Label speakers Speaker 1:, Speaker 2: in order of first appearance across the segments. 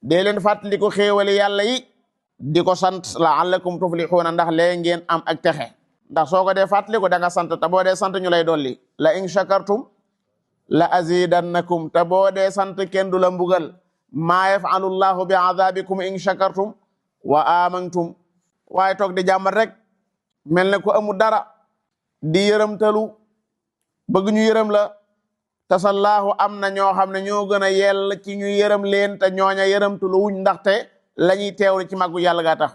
Speaker 1: dee leen fàttaliku xéewali yàlla yi di ko sant la'allakum tuflixuuna ndax lee ngeen am ak texe ndax soo ko dee fàttaliku da nga sant te boo dee sant ñu lay dolli la in shakartum la azidannakum te boo dee sant kenn du la mbugal maa yafalu llahu bi azabikum in shakartum wa amantum waaye toog di jàmbat rek mel ne ku amul dara di yërëmtalu bëgg ñu yërëm la tasallaahu am na ñoo xam ne ñoo gën a yell ci ñu yërëm leen te ñooña yërëmtalu wuñ ndaxte la ñuy teewlu ci màggu yàlla gaa tax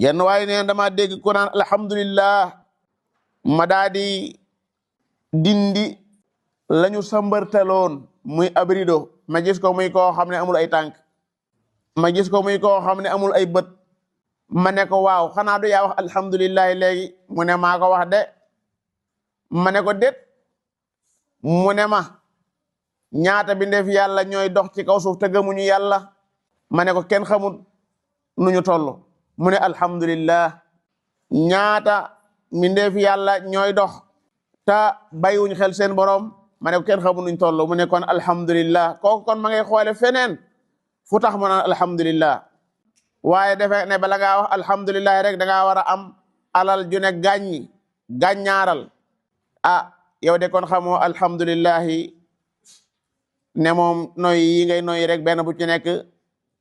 Speaker 1: jenn waaye neen dama dégg ku naan alhamdulillah ma daa di dindi lañu sambartaloon muy abrido ma gis ko muy koo xam ne amul ay tànk ma gis ko muy koo xam ne amul ay bët ma ne ko waaw xanaa du yaa wax alhamdulillahi léegi mu ne maa ko wax de ma ne ko déet mu ne ma ñaata bi ndef yàlla ñooy dox ci kaw suuf te gëmuñu yàlla ma ne ko kenn xamul nu ñu toll mu ne alhamdulillah ñaata mi ndef yàlla ñooy dox te bàyyiwuñ xel seen borom ma ne ko kenn xamul nuñ toll mu ne kon alhamdulillah kooku kon ma ngay xoole feneen fu tax mu naan alhamdulillah waaye defe ne bala ngaa wax alhamdulillah rek da ngaa war a am alal ju ne gàññaaral ah yow de kon xamoo alhamdulillahi ne moom noy yi ngay noy rek benn bu ci nekk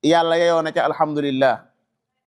Speaker 1: yàlla yeyoo na ca alhamdulillah